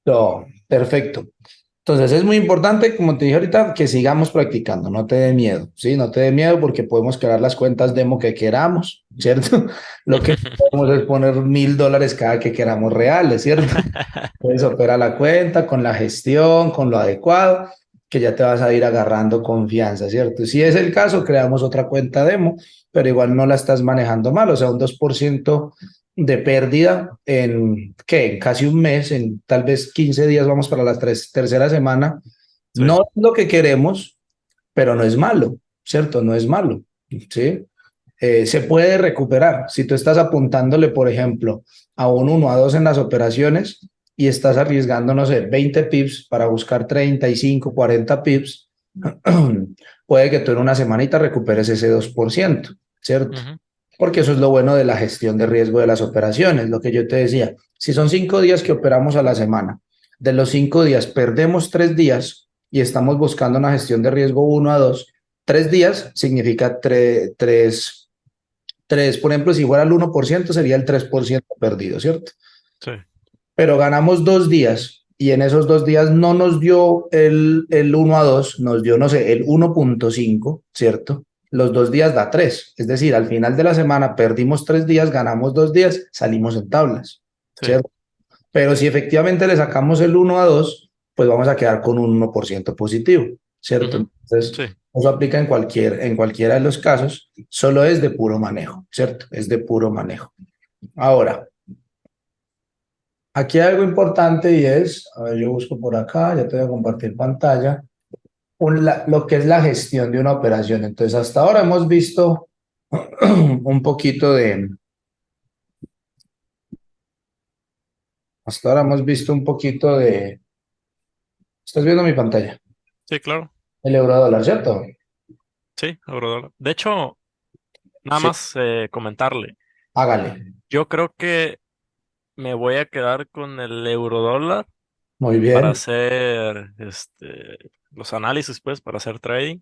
No, perfecto. Entonces es muy importante, como te dije ahorita, que sigamos practicando, no te dé miedo, ¿sí? No te dé miedo porque podemos crear las cuentas demo que queramos, ¿cierto? Lo que podemos es poner $1,000 cada que queramos reales, ¿cierto? Puedes operar la cuenta con la gestión, con lo adecuado, que ya te vas a ir agarrando confianza, ¿cierto? Si es el caso, creamos otra cuenta demo, pero igual no la estás manejando mal, o sea, un 2% de pérdida en, ¿qué? En casi un mes, en tal vez 15 días, vamos para la tercera semana. No Sí, es lo que queremos, pero no es malo, ¿cierto? No es malo, ¿sí? Se puede recuperar. Si tú estás apuntándole, por ejemplo, a un 1 a 2 en las operaciones y estás arriesgando, no sé, 20 pips para buscar 35, 40 pips, puede que tú en una semanita recuperes ese 2%, ¿cierto? ujú, Porque eso es lo bueno de la gestión de riesgo de las operaciones, lo que yo te decía. Si son 5 días que operamos a la semana, de los 5 días perdemos 3 días y estamos buscando una gestión de riesgo 1 a 2, 3 días significa por ejemplo, si fuera el 1% sería el 3% perdido, ¿cierto? sí, Pero ganamos 2 días y en esos 2 días no nos dio el 1 a 2, nos dio, no sé, el 1,5, ¿cierto? Los 2 días da 3, es decir, al final de la semana perdimos 3 días, ganamos 2 días, salimos en tablas, sí, ¿cierto? Pero si efectivamente le sacamos el 1 a 2, pues vamos a quedar con un 1% positivo, ¿cierto? ujú, Entonces, sí. eso aplica en cualquiera de los casos, solo es de puro manejo, ¿cierto? Es de puro manejo. Ahora, aquí hay algo importante y es, a ver, yo busco por acá, ya te voy a compartir pantalla, lo que es la gestión de una operación. Entonces, hasta ahora hemos visto un poquito de, hasta ahora hemos visto un poquito de, ¿estás viendo mi pantalla? Sí, claro. El euro dólar, ¿cierto? Sí, eurodólar. De hecho, nada Sí, más comentarle. hágale. Yo creo que me voy a quedar con el eurodólar Muy para bien. hacer los análisis, pues, para hacer trading.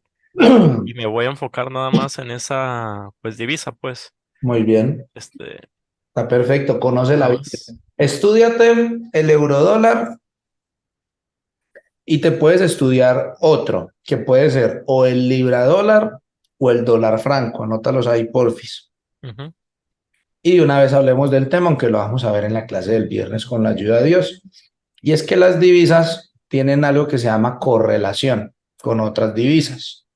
Y me voy a enfocar nada más en esa, pues, divisa, pues. Muy bien. Este, Está perfecto. Conoce la nada vida. más. Estúdiate el euro dólar y te puedes estudiar otro, que puede ser o el libra dólar o el dólar franco. Anótalos ahí, porfis. Ujú, Y de una vez hablemos del tema, aunque lo vamos a ver en la clase del viernes con la ayuda de Dios. Y es que las divisas tienen algo que se llama correlación con otras divisas.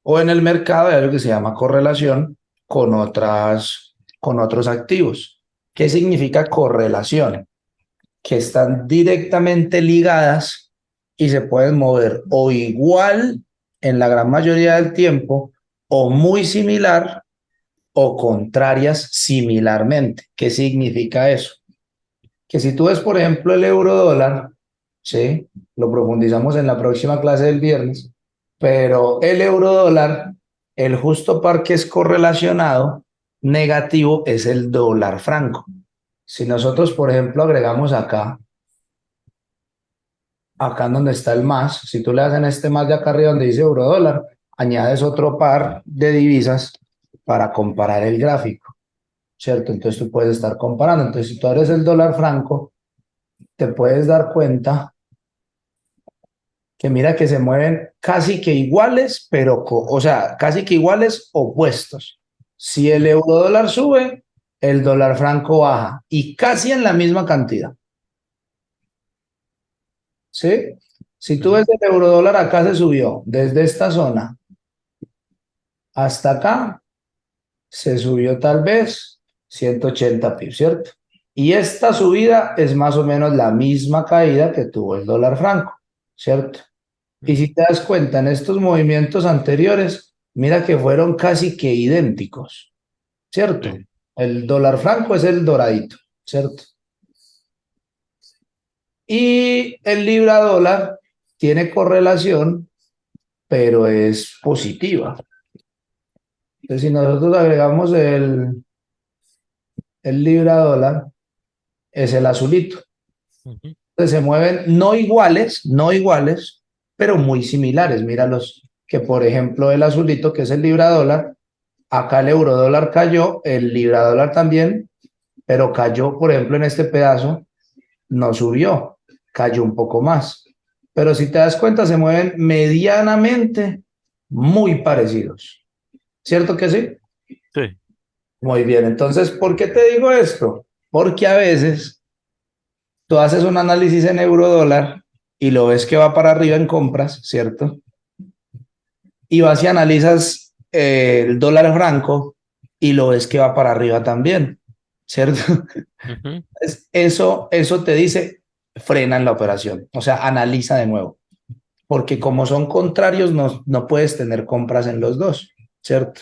O en el mercado hay algo que se llama correlación con otros activos. ¿Qué significa correlación? Que están directamente ligadas y se pueden mover o igual en la gran mayoría del tiempo o muy similar o contrarias similarmente. ¿Qué significa eso? Que si tú ves, por ejemplo, el euro dólar, ¿sí? Lo profundizamos en la próxima clase del viernes, pero el euro dólar, el justo par que es correlacionado negativo es el dólar franco. Si nosotros, por ejemplo, agregamos acá en donde está el más, si tú le das en este más de acá arriba donde dice euro dólar, añades otro par de divisas para comparar el gráfico, ¿cierto? Entonces tú puedes estar comparando. Entonces, si tú abres el dólar franco, te puedes dar cuenta que mira que se mueven casi que iguales, pero, o sea, casi que iguales opuestos. Si el ujú, euro dólar sube, el dólar franco baja y casi en la misma cantidad, ¿sí? Si tú ves ujú, el euro dólar acá se subió desde esta zona hasta acá, se subió tal vez 180 pips, ¿cierto? Y esta subida es más o menos la misma caída que tuvo el dólar franco, ¿cierto? Y ujú, si te das cuenta, en estos movimientos anteriores, mira que fueron casi que idénticos, ¿cierto? sí. El dólar franco es el doradito, ¿cierto? Y el libra dólar tiene correlación, pero es positiva. Entonces, si nosotros agregamos el libra dólar, es el azulito. Ujú, Entonces, se mueven no iguales, no iguales, pero muy similares. Míralos, que por ejemplo el azulito, que es el libra dólar, acá el euro dólar cayó, el libra dólar también, pero cayó, por ejemplo, en este pedazo, no subió. cayó un poco más. Pero si te das cuenta, se mueven medianamente muy parecidos. ¿Cierto que sí? Sí. Muy bien. Entonces, ¿por qué te digo esto? Porque a veces tú haces un análisis en euro dólar y lo ves que va para arriba en compras, ¿cierto? Y vas y analizas el dólar franco y lo ves que va para arriba también, ¿cierto? Ujú. Eso te dice, frena en la operación, o sea, analiza de nuevo, porque como son contrarios, no puedes tener compras en los dos, ¿cierto?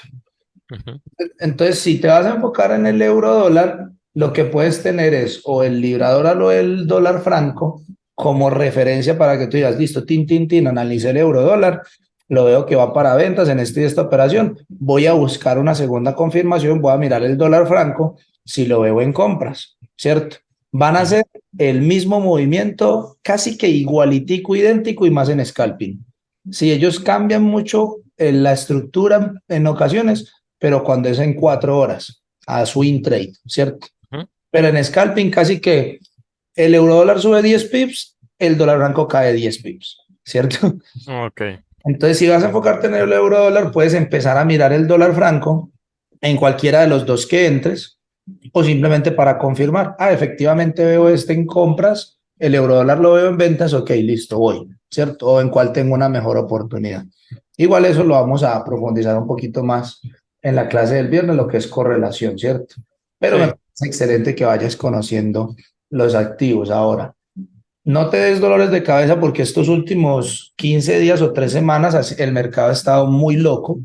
Ujú. Entonces, si te vas a enfocar en el euro dólar, lo que puedes tener es o el libra dólar o el dólar franco como referencia para que tú digas, listo, tin, analice el euro dólar, lo veo que va para ventas en esta operación, voy a buscar una segunda confirmación, voy a mirar el dólar franco si lo veo en compras, ¿cierto? Van a Sí. hacer el mismo movimiento, casi que igualitico, idéntico y más en scalping. Si ellos cambian mucho en la estructura en ocasiones, pero cuando es en 4 horas, a swing trade, ¿cierto? Ujú. Pero en scalping casi que el euro dólar sube 10 pips, el dólar blanco cae 10 pips, ¿cierto? Ok. Entonces, si vas a enfocarte en el euro dólar, puedes empezar a mirar el dólar franco en cualquiera de los dos que entres o simplemente para confirmar, efectivamente veo este en compras, el euro dólar lo veo en ventas, ok, listo, voy, ¿cierto? O en cuál tengo una mejor oportunidad. Igual eso lo vamos a profundizar un poquito más en la clase del viernes, lo que es correlación, ¿cierto? Pero me Sí. parece excelente que vayas conociendo los activos ahora. No te des dolores de cabeza porque estos últimos 15 días o 3 semanas el mercado ha estado muy loco,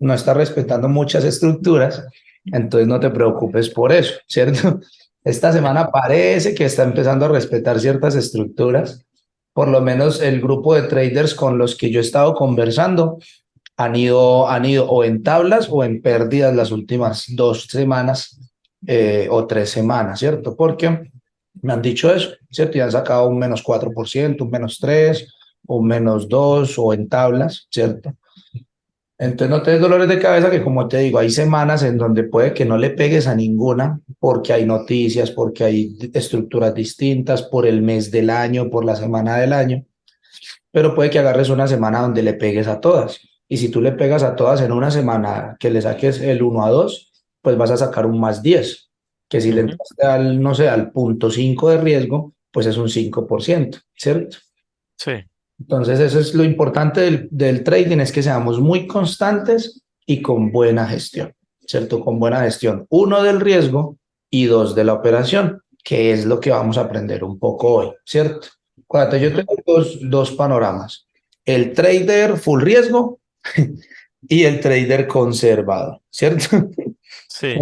no está respetando muchas estructuras, entonces no te preocupes por eso, ¿cierto? Esta semana parece que está empezando a respetar ciertas estructuras, por lo menos el grupo de traders con los que yo he estado conversando han ido o en tablas o en pérdidas las últimas 2 semanas o 3 semanas, ¿cierto? Porque me han dicho eso, ¿cierto? Y han sacado un -4%, un -3%, un -2% o en tablas, ¿cierto? Entonces no te des dolores de cabeza que como te digo, hay semanas en donde puede que no le pegues a ninguna porque hay noticias, porque hay estructuras distintas, por el mes del año, por la semana del año, pero puede que agarres una semana donde le pegues a todas. Y si tú le pegas a todas en una semana que le saques el 1 a 2, pues vas a sacar un +10, que si le Ujú. entraste al, no sé, al .5 de riesgo, pues es un 5%, ¿cierto? Sí. Entonces, eso es lo importante del trading, es que seamos muy constantes y con buena gestión, ¿cierto? Con buena gestión. Uno, del riesgo y dos, de la operación, que es lo que vamos a aprender un poco hoy, ¿cierto? Cuando yo Ujú. tengo dos panoramas, el trader full riesgo y el trader conservador, ¿cierto? Sí.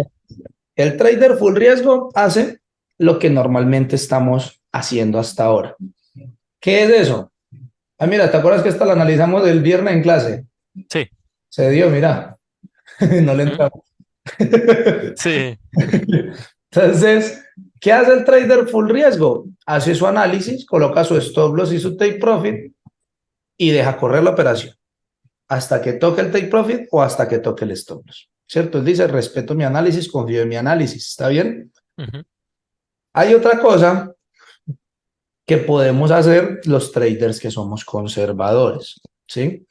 El trader full riesgo hace lo que normalmente estamos haciendo hasta ahora. ¿Qué es eso? Mira, ¿te acuerdas que esta la analizamos el viernes en clase? Sí. Se dio, mira, no le Ujú. entramos. Sí. Entonces, ¿qué hace el trader full riesgo? Hace su análisis, coloca su stop loss y su take profit y deja correr la operación hasta que toque el take profit o hasta que toque el stop loss. ¿Cierto? Él dice, respeto mi análisis, confío en mi análisis. ¿Está bien? Ujú. Hay otra cosa que podemos hacer los traders que somos conservadores. ¿Sí?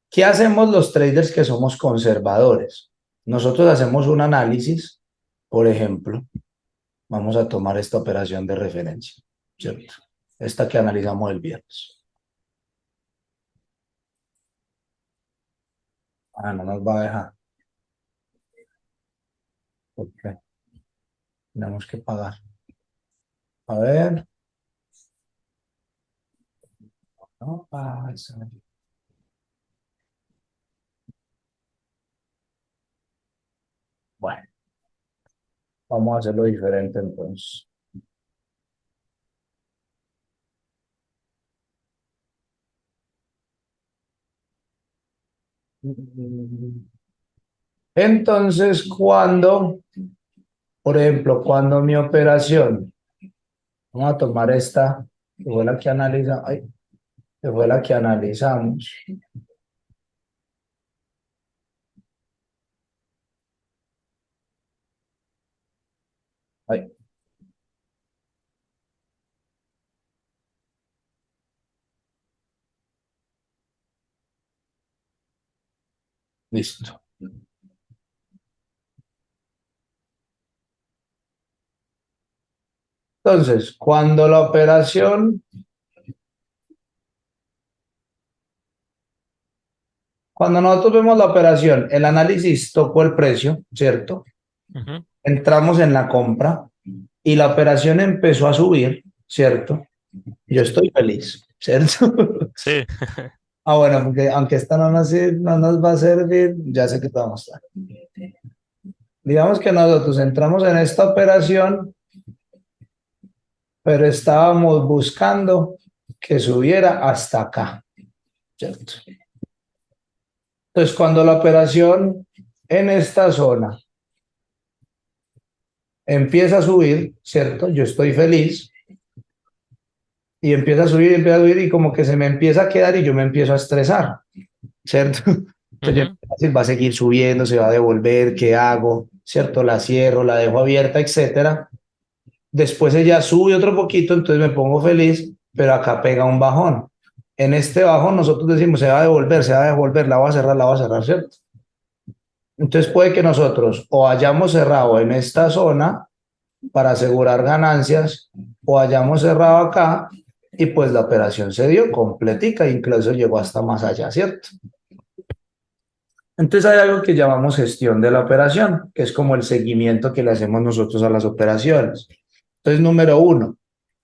¿Qué hacemos los traders que somos conservadores? Nosotros hacemos un análisis, por ejemplo, vamos a tomar esta operación de referencia, ¿cierto? Esta que analizamos el viernes. No nos va a dejar. ¿Por qué? Tenemos que pagar. A ver. No pasa. Bueno, vamos a hacerlo diferente entonces. Entonces, por ejemplo, cuando mi operación, vamos a tomar esta, que fue la que analiza, ay, que fue la que analizamos. Ay, Listo. Entonces, cuando nosotros vemos la operación, el análisis tocó el precio, ¿cierto? Ujú. Entramos en la compra y la operación empezó a subir, ¿cierto? Yo estoy feliz, ¿cierto? Sí. Bueno, aunque esta no nos va a servir, ya sé que te va a mostrar. Digamos que nosotros entramos en esta operación, pero estábamos buscando que subiera hasta acá, ¿cierto? Entonces, cuando la operación en esta zona empieza a subir, ¿cierto? Yo estoy feliz y empieza a subir y como que se me empieza a quedar y yo me empiezo a estresar, ¿cierto? Entonces yo Ujú. empiezo a decir, va a seguir subiendo, se va a devolver, ¿qué hago? ¿Cierto? La cierro, la dejo abierta, etcétera. Después ella sube otro poquito, entonces me pongo feliz, pero acá pega un bajón. En este bajón nosotros decimos, se va a devolver, se va a devolver, la voy a cerrar, ¿cierto? Entonces puede que nosotros o hayamos cerrado en esta zona para asegurar ganancias o hayamos cerrado acá y pues la operación se dio completica, incluso llegó hasta más allá, ¿cierto? Entonces hay algo que llamamos gestión de la operación, que es como el seguimiento que le hacemos nosotros a las operaciones. Entonces, número uno,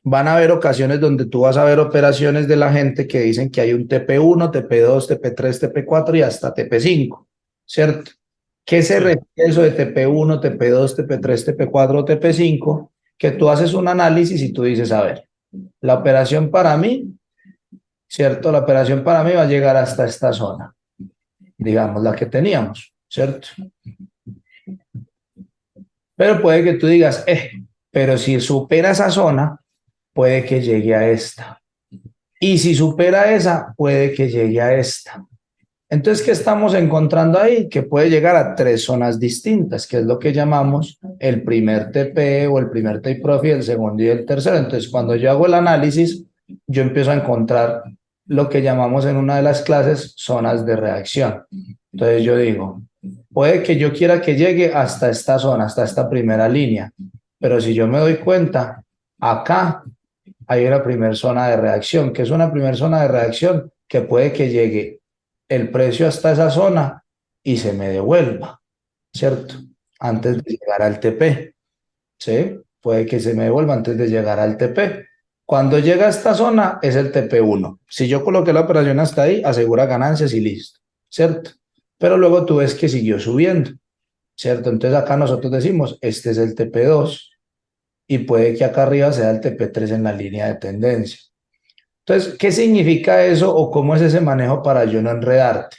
van a haber ocasiones donde tú vas a ver operaciones de la gente que dicen que hay un TP1, TP2, TP3, TP4 y hasta TP5, ¿cierto? ¿Qué se Sí. refiere eso de TP1, TP2, TP3, TP4, TP5? Que tú haces un análisis y tú dices, a ver, la operación para mí, ¿cierto? La operación para mí va a llegar hasta esta zona, digamos, la que teníamos, ¿cierto? Pero puede que tú digas, pero si supera esa zona, puede que llegue a esta. Y si supera esa, puede que llegue a esta. Entonces, ¿qué estamos encontrando ahí? Que puede llegar a tres zonas distintas, que es lo que llamamos el primer TP o el primer take profit, el segundo y el tercero. Entonces, cuando yo hago el análisis, yo empiezo a encontrar lo que llamamos en una de las clases zonas de reacción. Entonces, yo digo, puede que yo quiera que llegue hasta esta zona, hasta esta primera línea, pero si yo me doy cuenta, acá hay una primera zona de reacción, que es una primera zona de reacción que puede que llegue el precio hasta esa zona y se me devuelva, ¿cierto? Antes de llegar al TP, ¿sí? Puede que se me devuelva antes de llegar al TP. Cuando llega a esta zona es el TP1. Si yo coloqué la operación hasta ahí, asegura ganancias y listo, ¿cierto? Pero luego tú ves que siguió subiendo, ¿cierto? Entonces acá nosotros decimos, este es el TP2 y puede que acá arriba sea el TP3 en la línea de tendencia. Entonces, ¿qué significa eso o cómo es ese manejo para yo no enredarte?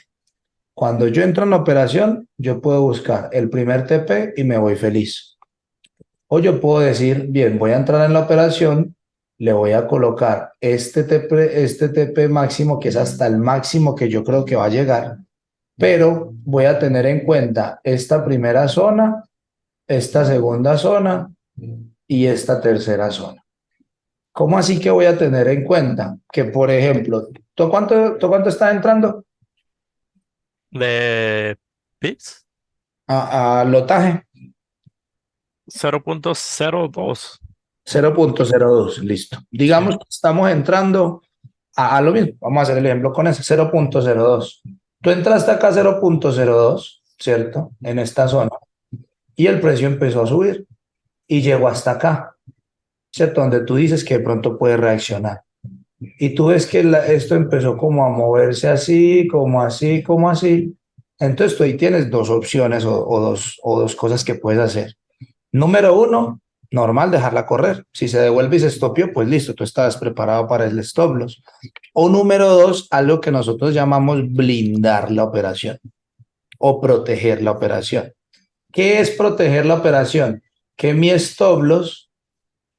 Cuando yo entro en la operación, yo puedo buscar el primer TP y me voy feliz. O yo puedo decir, bien, voy a entrar en la operación, le voy a colocar este TP máximo, que es hasta el máximo que yo creo que va a llegar, pero voy a tener en cuenta esta primera zona, esta segunda zona y esta tercera zona. ¿Cómo así que voy a tener en cuenta? Que, por ejemplo, tú cuánto estás entrando De Pix, a lotaje? 0.02. 0.02, listo. Sí. Digamos que estamos entrando a lo mismo. Vamos a hacer el ejemplo con ese, 0.02. Tú entraste acá a 0.02, ¿cierto? En esta zona. Y el precio empezó a subir y llegó hasta acá, ¿cierto? Donde tú dices que de pronto puede reaccionar. Y tú ves que esto empezó como a moverse así, como así, como así. Entonces tú ahí tienes dos opciones o dos cosas que puedes hacer. Número uno, normal, dejarla correr. Si se devuelve y se estopió, pues listo, tú estabas preparado para el stop loss. O número dos, algo que nosotros llamamos blindar la operación o proteger la operación. ¿Qué es proteger la operación? Que mi stop loss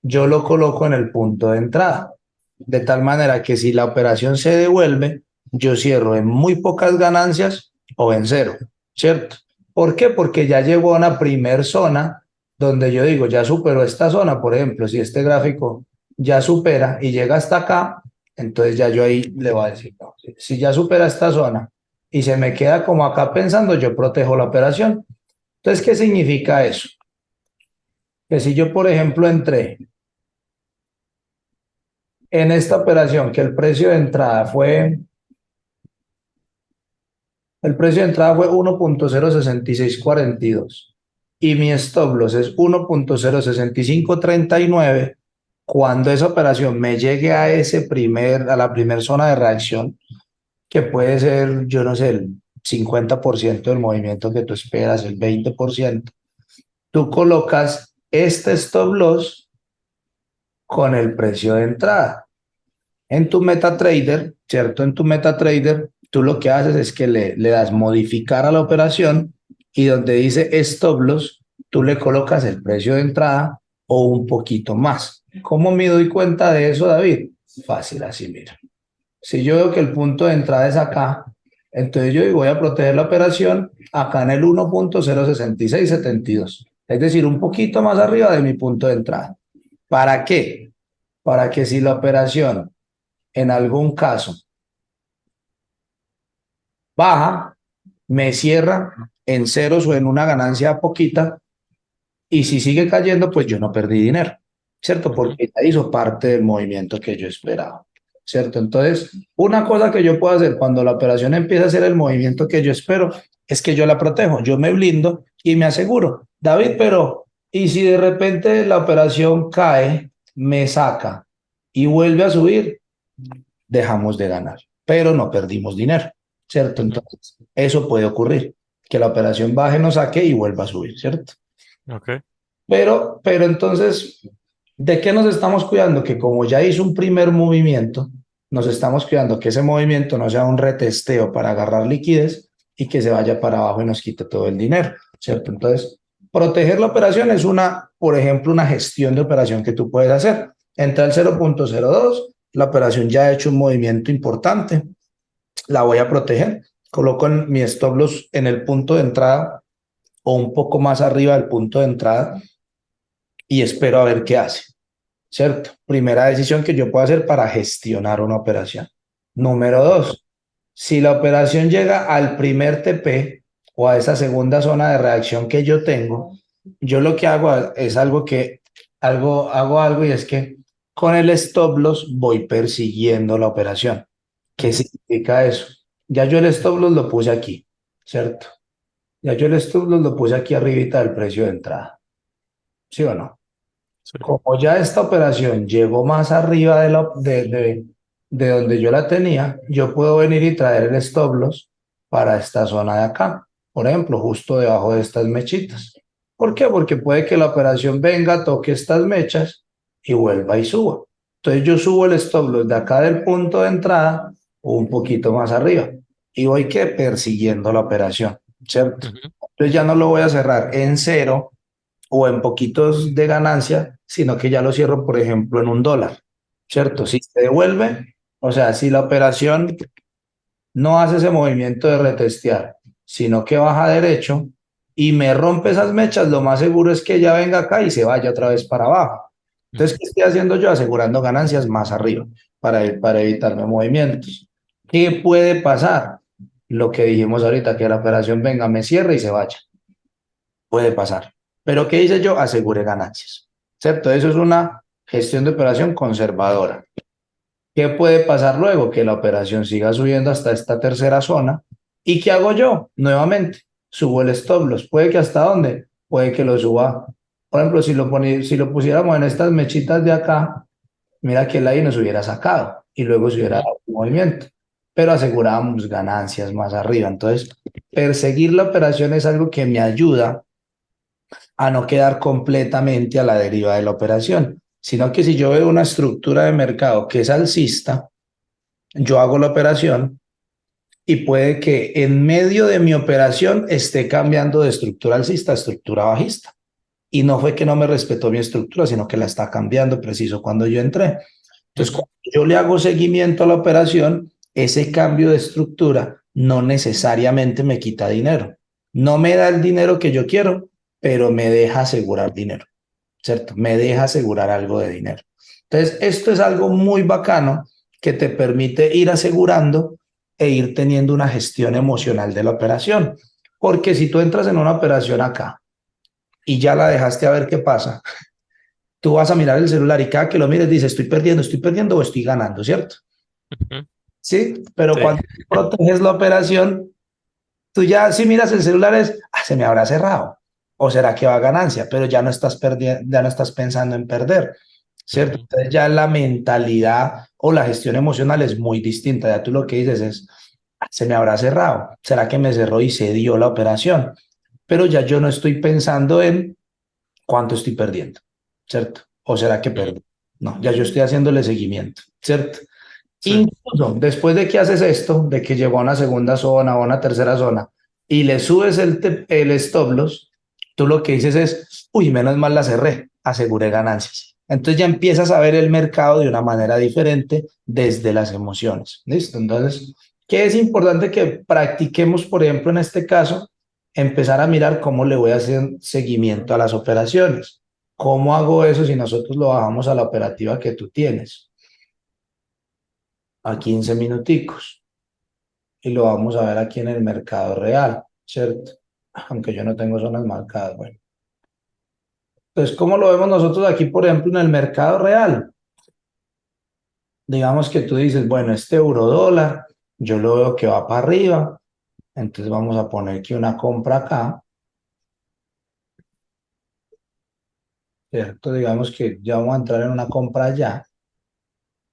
yo lo coloco en el punto de entrada, de tal manera que si la operación se devuelve, yo cierro en muy pocas ganancias o en cero, ¿cierto? ¿Por qué? Porque ya llegó a una primer zona donde yo digo, ya superó esta zona, por ejemplo, si este gráfico ya supera y llega hasta acá, entonces ya yo ahí le voy a decir, no, si ya supera esta zona y se me queda como acá pensando, yo protejo la operación. Entonces, ¿qué significa eso? Que si yo, por ejemplo, entré en esta operación, que el precio de entrada fue 1.06642 y mi stop loss es 1.06539. Cuando esa operación me llegue a a la primera zona de reacción, que puede ser, yo no sé, el 50% del movimiento que tú esperas, el 20%, tú colocas este stop loss con el precio de entrada. En tu MetaTrader, ¿cierto? En tu MetaTrader, tú lo que haces es que le das modificar a la operación y donde dice stop loss, tú le colocas el precio de entrada o un poquito más. ¿Cómo me doy cuenta de eso, David? Fácil, así, mira. Si yo veo que el punto de entrada es acá, entonces yo voy a proteger la operación acá en el 1.06672. Es decir, un poquito más arriba de mi punto de entrada. ¿Para qué? Para que si la operación en algún caso baja, me cierra en ceros o en una ganancia poquita, y si sigue cayendo, pues yo no perdí dinero, ¿cierto? Ujú. Porque ya hizo parte del movimiento que yo esperaba, ¿cierto? Entonces, una cosa que yo puedo hacer cuando la operación empieza a hacer el movimiento que yo espero es que yo la protejo, yo me blindo y me aseguro. David, pero, ¿y si de repente la operación cae, me saca y vuelve a subir? Dejamos de ganar, pero no perdimos dinero, ¿cierto? Ujú. Entonces, eso puede ocurrir, que la operación baje, nos saque y vuelva a subir, ¿cierto? Ok. Pero entonces, ¿de qué nos estamos cuidando? Que como ya hizo un primer movimiento, nos estamos cuidando que ese movimiento no sea un retesteo para agarrar liquidez y que se vaya para abajo y nos quite todo el dinero, ¿cierto? Entonces, proteger la operación es por ejemplo, una gestión de operación que tú puedes hacer. Entra al 0.02, la operación ya ha hecho un movimiento importante, la voy a proteger, coloco mi stop loss en el punto de entrada o un poco más arriba del punto de entrada y espero a ver qué hace, ¿cierto? Primera decisión que yo puedo hacer para gestionar una operación. Número dos, si la operación llega al primer TP o a esa segunda zona de reacción que yo tengo, yo lo que hago es hago algo y es que con el stop loss voy persiguiendo la operación. ¿Qué Ujú. significa eso? Ya yo el stop loss lo puse aquí, ¿cierto? Ya yo el stop loss lo puse aquí arribita del precio de entrada, ¿sí o no? Sí. Como ya esta operación llegó más arriba de donde yo la tenía, yo puedo venir y traer el stop loss para esta zona de acá. Por ejemplo, justo debajo de estas mechitas. ¿Por qué? Porque puede que la operación venga, toque estas mechas y vuelva y suba. Entonces yo subo el stop loss de acá del punto de entrada un poquito más arriba y voy que persiguiendo la operación, ¿cierto? Ujú. Entonces ya no lo voy a cerrar en cero o en poquitos de ganancia, sino que ya lo cierro, por ejemplo, en $1, ¿cierto? Ujú. Si se devuelve, o sea, si la operación no hace ese movimiento de retestear, sino que baja derecho y me rompe esas mechas, lo más seguro es que ella venga acá y se vaya otra vez para abajo. Entonces, Ujú. ¿qué estoy haciendo yo? Asegurando ganancias más arriba para evitarme movimientos. ¿Qué puede pasar? Lo que dijimos ahorita, que la operación venga, me cierre y se vaya. Puede pasar. Pero ¿qué hice yo? Aseguré ganancias, ¿cierto? Eso es una gestión de operación conservadora. ¿Qué puede pasar luego? Que la operación siga subiendo hasta esta tercera zona. ¿Y qué hago yo? Nuevamente, subo el stop loss. ¿Puede que hasta dónde? Puede que lo suba. Por ejemplo, si lo pusiéramos en estas mechitas de acá, mira que el ahí nos hubiera sacado y luego se hubiera Ujú. dado un movimiento. Pero asegurábamos ganancias más arriba. Entonces, perseguir la operación es algo que me ayuda a no quedar completamente a la deriva de la operación, sino que si yo veo una estructura de mercado que es alcista, yo hago la operación y puede que en medio de mi operación esté cambiando de estructura alcista a estructura bajista. Y no fue que no me respetó mi estructura, sino que la está cambiando preciso cuando yo entré. Entonces, Ujú. cuando yo le hago seguimiento a la operación, ese cambio de estructura no necesariamente me quita dinero. No me da el dinero que yo quiero, pero me deja asegurar dinero, ¿cierto? Me deja asegurar algo de dinero. Entonces, esto es algo muy bacano que te permite ir asegurando e ir teniendo una gestión emocional de la operación. Porque si tú entras en una operación acá y ya la dejaste a ver qué pasa, tú vas a mirar el celular y cada que lo mires dices, estoy perdiendo o estoy ganando, ¿cierto? Ujú. Sí, pero Sí. cuando proteges la operación, tú ya si miras el celular es, se me habrá cerrado o será que va a ganancia, pero ya no estás perdiendo, ya no estás pensando en perder, ¿cierto? Ujú. Entonces ya la mentalidad o la gestión emocional es muy distinta. Ya tú lo que dices es, se me habrá cerrado, será que me cerró y se dio la operación, pero ya yo no estoy pensando en cuánto estoy perdiendo, ¿cierto? O será que Ujú. perdí. No, ya yo estoy haciéndole seguimiento, ¿cierto? Sí. Incluso después de que haces esto, de que llegó a una segunda zona o a una tercera zona y le subes el stop loss, tú lo que dices es, uy, menos mal la cerré, aseguré ganancias. Entonces ya empiezas a ver el mercado de una manera diferente desde las emociones. ¿Listo? Entonces, ¿qué es importante que practiquemos, por ejemplo, en este caso? Empezar a mirar cómo le voy a hacer seguimiento a las operaciones. ¿Cómo hago eso si nosotros lo bajamos a la operativa que tú tienes? A 15 minuticos y lo vamos a ver aquí en el mercado real, ¿cierto? Aunque yo no tengo zonas marcadas, bueno. Entonces, ¿cómo lo vemos nosotros aquí, por ejemplo, en el mercado real? Digamos que tú dices, bueno, este euro dólar, yo lo veo que va para arriba, entonces vamos a poner aquí una compra acá, ¿cierto? Digamos que ya vamos a entrar en una compra ya,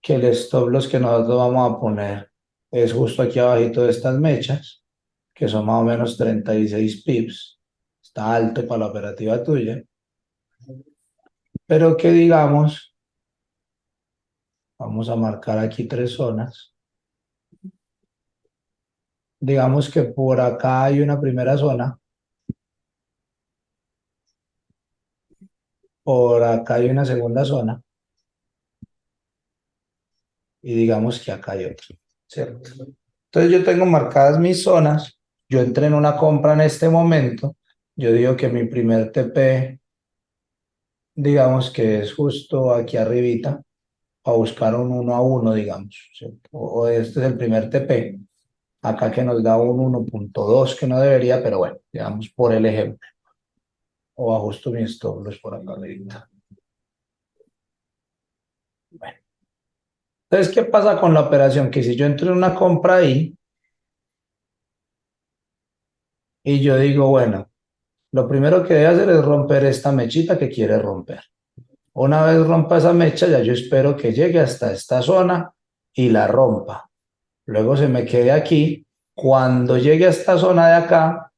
que el stop loss que nosotros vamos a poner es justo aquí abajito de estas mechas, que son más o menos 36 pips. Está alto para la operativa tuya. Pero que digamos, vamos a marcar aquí tres zonas. Digamos que por acá hay una primera zona, por acá hay una segunda zona y digamos que acá hay otra, ¿cierto? Entonces yo tengo marcadas mis zonas, yo entré en una compra en este momento, yo digo que mi primer TP, digamos que es justo aquí arribita, a buscar un 1 a 1, digamos, ¿cierto? O este es el primer TP, acá que nos da un 1.2 que no debería, pero bueno, digamos por el ejemplo. O ajusto mis stop loss por acá arriba. Bueno, entonces, ¿qué pasa con la operación? Que si yo entro en una compra ahí y yo digo, bueno, lo primero que debe hacer es romper esta mechita que quiere romper. Una vez rompa esa mecha, ya yo espero que llegue hasta esta zona y la rompa. Luego se me quede aquí. Cuando llegue a esta zona de acá,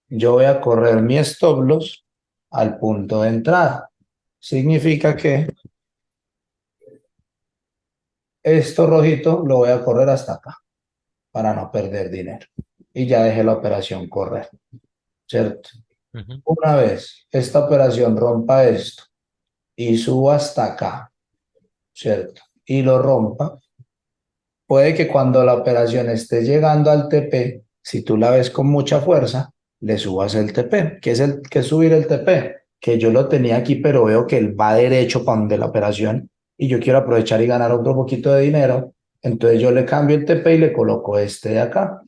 yo voy a correr mi stop loss al punto de entrada. Significa que esto rojito lo voy a correr hasta acá para no perder dinero. Y ya dejé la operación correr, ¿cierto? Ujú. Una vez esta operación rompa esto y suba hasta acá, ¿cierto? Y lo rompa, puede que cuando la operación esté llegando al TP, si tú la ves con mucha fuerza, le subas el TP. ¿Qué es subir el TP? Que yo lo tenía aquí, pero veo que él va derecho para donde la operación y yo quiero aprovechar y ganar otro poquito de dinero. Entonces yo le cambio el TP y le coloco este de acá.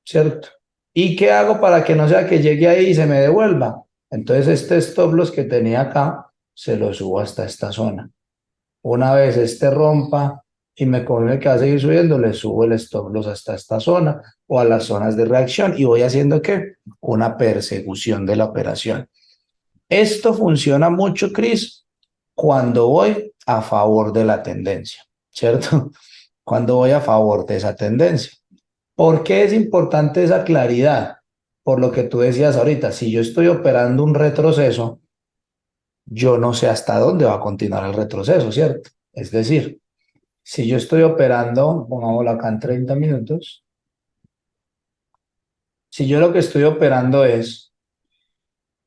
¿Cierto? ¿Y qué hago para que no sea que llegue ahí y se me devuelva? Entonces este stop loss que tenía acá, se lo subo hasta esta zona. Una vez este rompa y me conviene que va a seguir subiendo, le subo el stop loss hasta esta zona o a las zonas de reacción y voy haciendo ¿qué? Una persecución de la operación. Esto funciona mucho, Chris, cuando voy a favor de la tendencia, ¿cierto? Cuando voy a favor de esa tendencia. ¿Por qué es importante esa claridad? Por lo que tú decías ahorita, si yo estoy operando un retroceso, yo no sé hasta dónde va a continuar el retroceso, ¿cierto? Es decir, si yo estoy operando, pongámoslo acá en 30 minutos, si yo lo que estoy operando es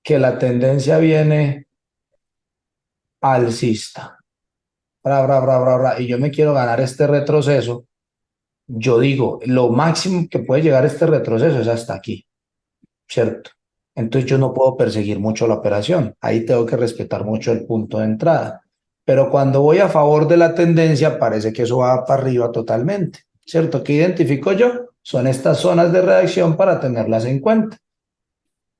que la tendencia viene alcista, y yo me quiero ganar este retroceso, yo digo, lo máximo que puede llegar este retroceso es hasta aquí. ¿Cierto? Entonces yo no puedo perseguir mucho la operación. Ahí tengo que respetar mucho el punto de entrada. Pero cuando voy a favor de la tendencia, parece que eso va para arriba totalmente. ¿Cierto? ¿Qué identifico yo? Son estas zonas de reacción para tenerlas en cuenta.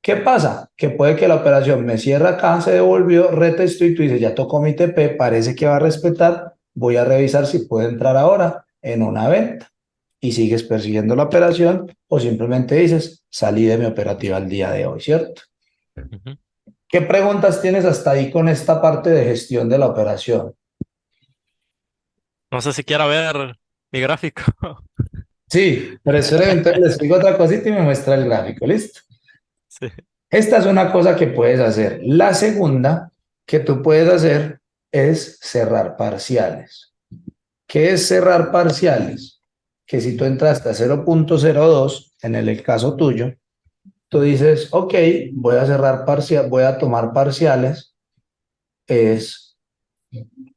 ¿Qué pasa? Que puede que la operación me cierra acá, se devolvió, retestó y tú dices, ya tocó mi TP, parece que va a respetar, voy a revisar si puede entrar ahora en una venta y sigues persiguiendo la operación o simplemente dices, salí de mi operativa el día de hoy, ¿cierto? Ujú. ¿Qué preguntas tienes hasta ahí con esta parte de gestión de la operación? No sé si quiera ver mi gráfico. Sí, pero esperen, les digo otra cosita y me muestra el gráfico, ¿listo? Sí. Esta es una cosa que puedes hacer. La segunda que tú puedes hacer es cerrar parciales. ¿Qué es cerrar parciales? Que si tú entraste a 0.02, en el caso tuyo, tú dices, ok, voy a cerrar parcial, voy a tomar parciales, es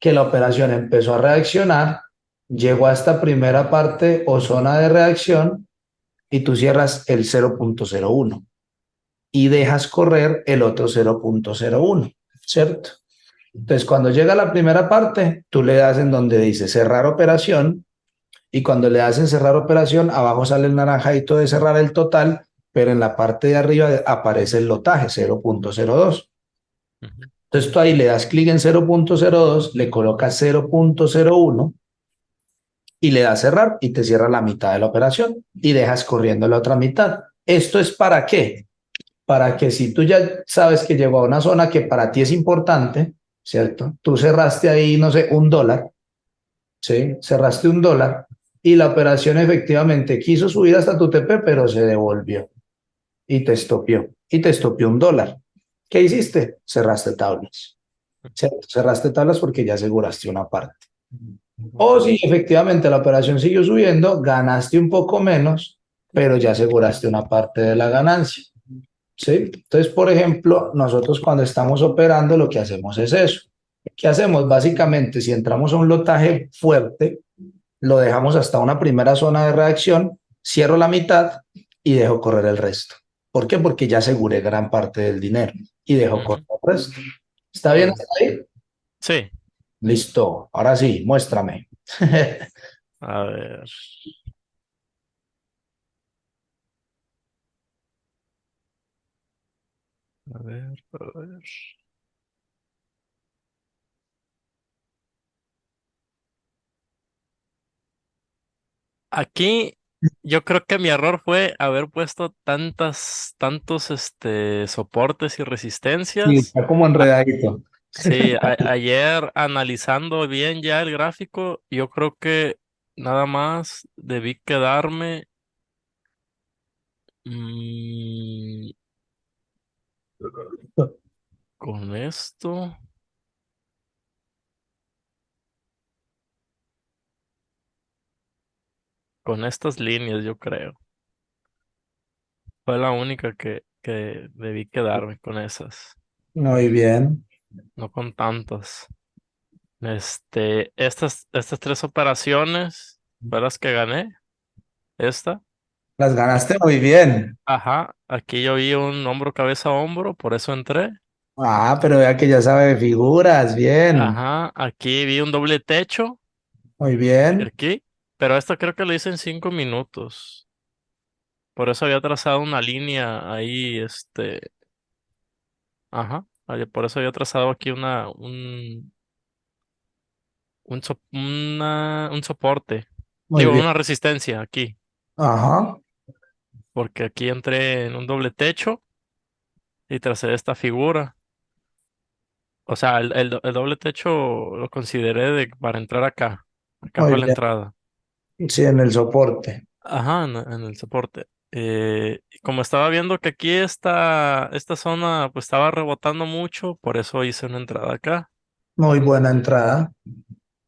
que la operación empezó a reaccionar, llegó a esta primera parte o zona de reacción y tú cierras el 0.01 y dejas correr el otro 0.01, ¿cierto? Entonces, cuando llega la primera parte, tú le das en donde dice cerrar operación y cuando le das en cerrar operación, abajo sale el naranjadito de cerrar el total, pero en la parte de arriba aparece el lotaje 0.02. Ujú. Entonces, tú ahí le das clic en 0.02, le colocas 0.01 y le das cerrar y te cierra la mitad de la operación y dejas corriendo la otra mitad. ¿Esto es para qué? Para que si tú ya sabes que llegó a una zona que para ti es importante, ¿cierto? Tú cerraste ahí, no sé, $1, ¿sí? Cerraste $1 y la operación efectivamente quiso subir hasta tu TP, pero se devolvió y te estopió. Y te estopió $1. ¿Qué hiciste? Cerraste tablas, ¿cierto? Cerraste tablas porque ya aseguraste una parte. O Ok. si efectivamente la operación siguió subiendo, ganaste un poco menos, pero ya aseguraste una parte de la ganancia. ¿Sí? Entonces, por ejemplo, nosotros cuando estamos operando lo que hacemos es eso. ¿Qué hacemos? Básicamente, si entramos a un lotaje fuerte, lo dejamos hasta una primera zona de reacción, cierro la mitad y dejo correr el resto. ¿Por qué? Porque ya aseguré gran parte del dinero y dejo correr Ujú. el resto. ¿Está bien Mm, hasta ahí? sí, Listo. Ahora sí, muéstrame. a ver. A ver, a ver. Aquí yo creo que mi error fue haber puesto tantos soportes y Sí, resistencias. está como A- enredadito. sí, ayer analizando bien ya el gráfico, yo creo que nada más debí quedarme mm, con esto, con estas líneas, yo creo. Fue la única que debí quedarme con esas, Muy bien. no con tantas. Estas tres operaciones fue las que gané. Esta, Las aquí, ganaste muy bien. ajá, aquí yo vi un hombro, cabeza, hombro, por eso entré. Ah, pero vea que ya sabe de figuras. Bien. Ajá, aquí vi un doble techo, Muy bien. aquí, pero esto creo que lo hice en 5 minutos. Por eso había trazado una línea ahí, ajá, por eso había trazado aquí un soporte, Muy digo, bien. una resistencia aquí, Ajá. porque aquí entré en un doble techo y tracé esta figura. O sea, el doble techo lo consideré para entrar acá. Acá Muy fue la bien. entrada. Sí, en el soporte. Ajá, en el soporte. Y como estaba viendo que aquí esta zona pues estaba rebotando mucho, por eso hice una entrada acá. Muy buena entrada.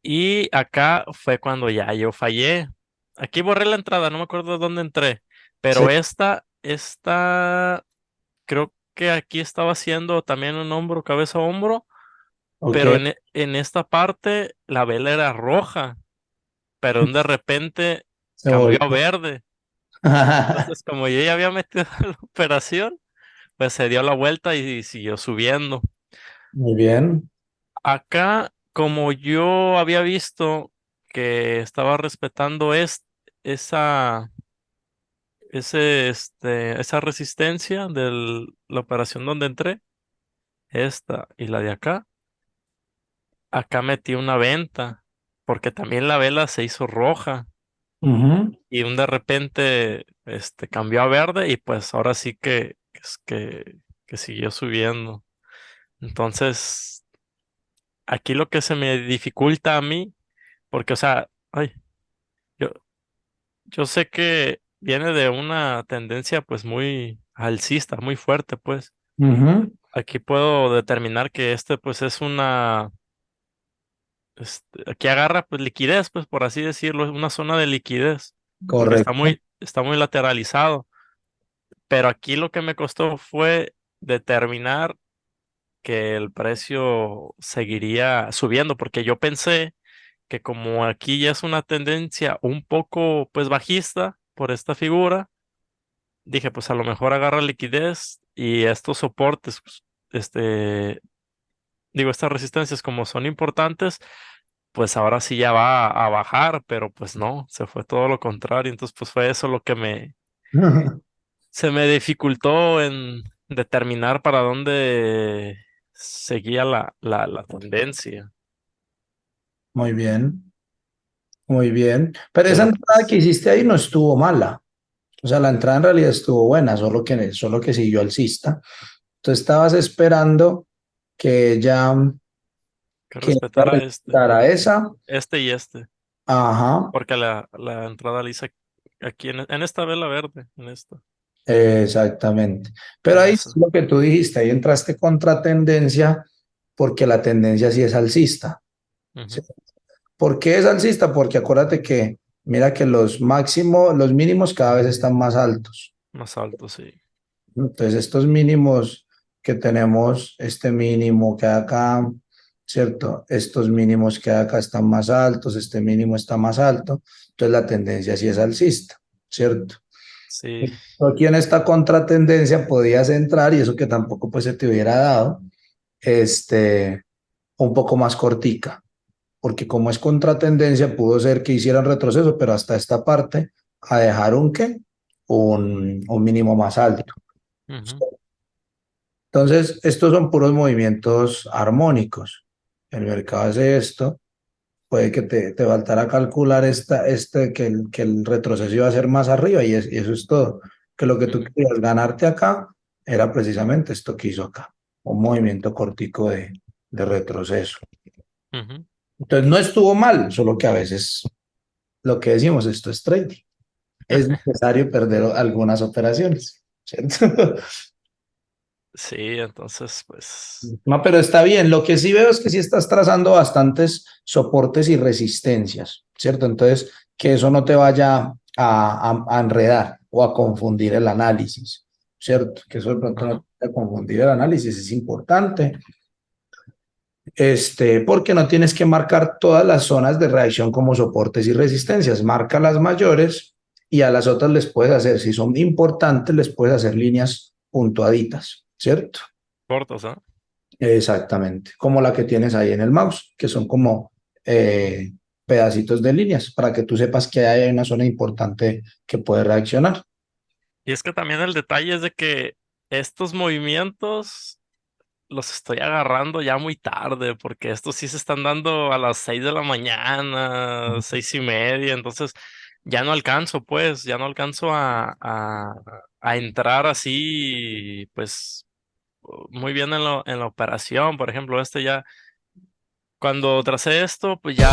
Y acá fue cuando ya yo fallé. Aquí borré la entrada, no me acuerdo dónde entré. Sí, Pero creo que aquí estaba haciendo también un hombro, cabeza, hombro. ok. Pero en esta parte la vela era roja, pero de repente Se cambió a volvió. verde. Entonces, como yo ya había metido la operación, pues se dio la vuelta y siguió subiendo. Muy bien. Acá, como yo había visto que estaba respetando esa. esa resistencia de la operación donde entré, esta y la de acá, acá metí una venta, porque también la vela se hizo roja Ujú. y de repente, cambió a verde y pues ahora sí que siguió subiendo. Entonces, aquí lo que se me dificulta a mí, porque, o sea, ay, yo, yo sé que viene de una tendencia pues muy alcista, muy fuerte, pues. Ujú. Aquí puedo determinar que pues es aquí agarra pues liquidez, pues por así decirlo, es una zona de liquidez, porque Correcto. está muy lateralizado. Pero aquí lo que me costó fue determinar que el precio seguiría subiendo, porque yo pensé que como aquí ya es una tendencia un poco pues bajista por esta figura, dije pues a lo mejor agarra liquidez y estos soportes, pues, estas resistencias como son importantes, pues ahora sí ya va a bajar, pero pues no, se fue todo lo contrario. Entonces, pues fue eso lo que se me dificultó en determinar para dónde seguía la tendencia. Muy bien, muy bien. Pero esa Pero entrada que pues, hiciste ahí no estuvo mala. O sea, la entrada en realidad estuvo buena, solo que siguió alcista. Tú estabas esperando que ella, que que ella respetara respetara esa. y este, Ajá, porque la entrada la hice aquí en esta vela verde, en esta, exactamente. Pero en ahí es esa. lo que tú dijiste, ahí entraste contra tendencia porque la tendencia sí es alcista. ¿Sí? Ujú. ¿Por qué es alcista? Porque acuérdate que, mira que los mínimos cada vez están más altos. Más alto, sí. Entonces, estos mínimos que tenemos, este mínimo que hay acá, ¿cierto? Estos mínimos que hay acá están más altos, este mínimo está más alto. Entonces, la tendencia sí es alcista, ¿cierto? Sí. Tú aquí en esta contratendencia podías entrar y eso que tampoco pues se te hubiera dado, este, un poco más cortica, porque como es contratendencia, pudo ser que hicieran retroceso, pero hasta esta parte, a dejar un qué, un mínimo más alto. Ujú. Entonces, estos son puros movimientos armónicos. El mercado hace esto, puede que te faltara calcular que el retroceso iba a ser más arriba y eso es todo. Que lo que tú Ujú. querías ganarte acá era precisamente esto que hizo acá, un movimiento cortico de retroceso. Ujú. Entonces no estuvo mal, solo que a veces lo que decimos, esto es trading. Es necesario perder algunas operaciones, ¿cierto? Sí, entonces, pues, No, pero está bien. Lo que sí veo es que sí estás trazando bastantes soportes y resistencias, ¿cierto? Entonces, que eso no te vaya a enredar o a confundir el análisis, ¿cierto? Que eso de pronto no ajá. te vaya a confundir el análisis, es importante, porque no tienes que marcar todas las zonas de reacción como soportes y resistencias. Marca las mayores y a las otras les puedes hacer, si son importantes, les puedes hacer líneas puntuaditas, ¿cierto? Cortos, ¿ah? Exactamente, como la que tienes ahí en el mouse, que son como pedacitos de líneas para que tú sepas que hay una zona importante que puede reaccionar. Y es que también el detalle es de que estos movimientos los estoy agarrando ya muy tarde, porque estos sí se están dando a las 6 de la mañana, 6:30, entonces ya no alcanzo, pues, ya no alcanzo a entrar así, pues, muy bien en la operación. Por ejemplo, ya, cuando tracé esto, pues ya.